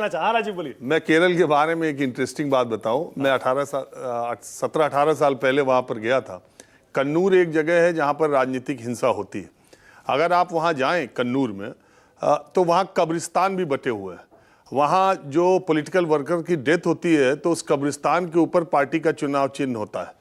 हाँ राजीव बोलिए। मैं केरल के बारे में एक इंटरेस्टिंग बात बताऊं। मैं 17-18 साल पहले वहां पर गया था। कन्नूर एक जगह है जहां पर राजनीतिक हिंसा होती है। अगर आप वहां जाएं कन्नूर में तो वहां कब्रिस्तान भी बटे हुए हैं। वहां जो पॉलिटिकल वर्कर की डेथ होती है तो उस कब्रिस्तान के ऊपर पार्टी का चुनाव चिन्ह होता है,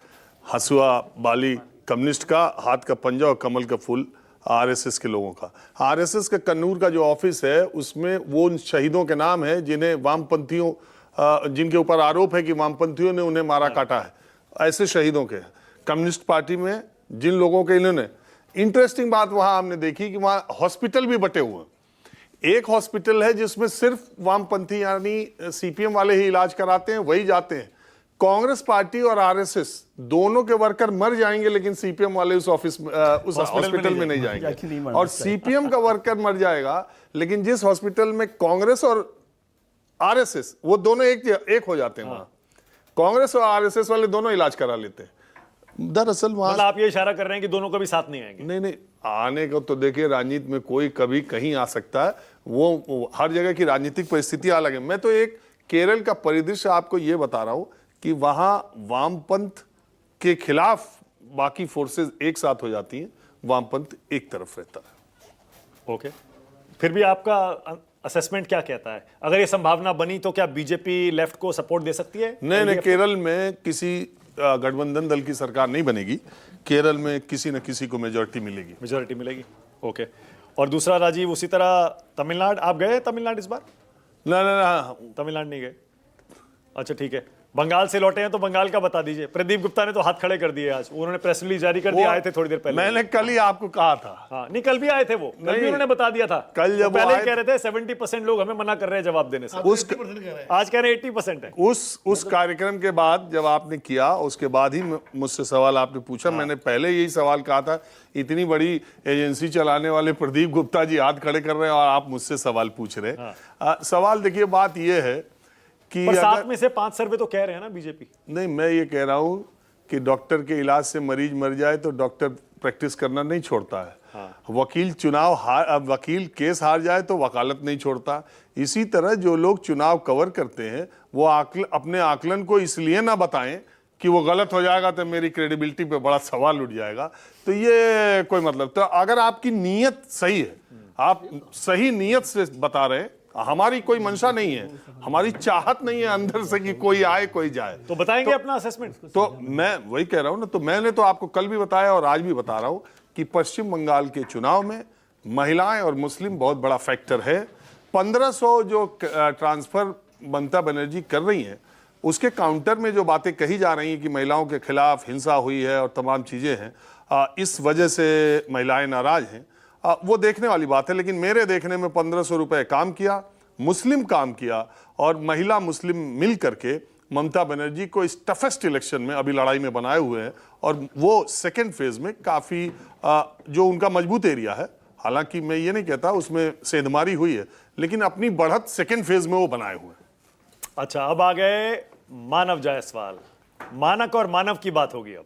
हसुआ, बाली, कम्युनिस्ट का हाथ का पंजा और कमल का फूल आरएसएस के लोगों का। आरएसएस के कन्नूर का जो ऑफिस है उसमें वो उन शहीदों के नाम है जिन्हें वामपंथियों जिनके ऊपर आरोप है कि वामपंथियों ने उन्हें मारा काटा है, ऐसे शहीदों के। कम्युनिस्ट पार्टी में जिन लोगों के इन्होंने, इंटरेस्टिंग बात वहां हमने देखी कि वहां हॉस्पिटल भी बटे हुए हैं। एक हॉस्पिटल है जिसमें सिर्फ वामपंथी यानी सीपीएम वाले ही इलाज कराते हैं, वही जाते हैं। कांग्रेस पार्टी और आरएसएस दोनों के वर्कर मर जाएंगे लेकिन सीपीएम वाले उस हॉस्पिटल में नहीं जाएंगे। और सीपीएम का वर्कर मर जाएगा लेकिन जिस हॉस्पिटल में कांग्रेस और आरएसएस, वो दोनों एक हो जाते हैं। वहां कांग्रेस और आरएसएस वाले दोनों इलाज करा लेते हैं। दरअसल वहां आप ये इशारा कर रहे हैं कि दोनों कभी साथ नहीं आएंगे? नहीं, आने को तो देखिए, राजनीति में कोई कभी कहीं आ सकता है। वो हर जगह की राजनीतिक परिस्थितियां अलग है। मैं तो एक केरल का परिदृश्य आपको ये बता रहा हूं कि वहां वामपंथ के खिलाफ बाकी फोर्सेस एक साथ हो जाती हैं, वामपंथ एक तरफ रहता है। ओके, फिर भी आपका असेसमेंट क्या कहता है? अगर ये संभावना बनी तो क्या बीजेपी लेफ्ट को सपोर्ट दे सकती है? नहीं, केरल में किसी गठबंधन दल की सरकार नहीं बनेगी। केरल में किसी न किसी को मेजॉरिटी मिलेगी। ओके। और दूसरा राजीव, उसी तरह तमिलनाडु, आप गए तमिलनाडु इस बार? ना, तमिलनाडु नहीं गए। अच्छा ठीक है। बंगाल से लौटे हैं तो बंगाल का बता दीजिए। प्रदीप गुप्ता ने तो हाथ खड़े कर दिए आज, उन्होंने प्रेस रिलीज जारी कर दिया, आए थे थोड़ी देर पहले। मैंने कल ही आपको कहा था। हाँ, नहीं कल भी आए थे वो, कल भी उन्होंने बता दिया था। कल जब पहले ही कह रहे थे 70% लोग हमें मना कर रहे हैं जवाब देने से, आज कह रहे हैं 80% है। उस कार्यक्रम के बाद जब आपने किया, उसके बाद ही मुझसे सवाल आपने पूछा। मैंने पहले यही सवाल कहा था, इतनी बड़ी एजेंसी चलाने वाले प्रदीप गुप्ता जी हाथ खड़े कर रहे हैं और आप मुझसे सवाल पूछ रहे हैं। सवाल देखिए, बात यह है कि पर 7 में से 5 सर्वे तो कह रहे हैं ना बीजेपी। नहीं, मैं ये कह रहा हूं कि डॉक्टर के इलाज से मरीज मर जाए तो डॉक्टर प्रैक्टिस करना नहीं छोड़ता है। वकील केस हार जाए तो वकालत नहीं छोड़ता। इसी तरह जो लोग चुनाव कवर करते हैं वो अपने आकलन को इसलिए ना बताएं कि वो गलत हो जाएगा तो मेरी क्रेडिबिलिटी पे बड़ा सवाल उठ जाएगा, तो ये कोई मतलब। तो अगर आपकी नीयत सही है, आप सही नीयत से बता रहे हैं, हमारी कोई मंशा नहीं है, हमारी चाहत नहीं है अंदर से कि कोई आए कोई जाए, तो बताएंगे अपना असेसमेंट। तो मैं वही कह रहा हूं ना। तो मैंने तो आपको कल भी बताया और आज भी बता रहा हूं कि पश्चिम बंगाल के चुनाव में महिलाएं और मुस्लिम बहुत बड़ा फैक्टर है। 1500 जो ट्रांसफर ममता बनर्जी कर रही हैं, उसके काउंटर में जो बातें कही जा रही हैं कि महिलाओं के खिलाफ हिंसा हुई है और तमाम चीजें हैं, इस वजह से महिलाएं नाराज हैं, वो देखने वाली बात है। लेकिन मेरे देखने में 1500 रुपए काम किया, मुस्लिम काम किया, और महिला मुस्लिम मिल करके ममता बनर्जी को इस टफेस्ट इलेक्शन में अभी लड़ाई में बनाए हुए हैं। और वो सेकेंड फेज में काफी जो उनका मजबूत एरिया है, हालांकि मैं ये नहीं कहता उसमें सेंधमारी हुई है, लेकिन अपनी बढ़त सेकेंड फेज में वो बनाए हुए हैं। अच्छा, अब आ गए मानव जायसवाल। मानक और मानव की बात होगी अब।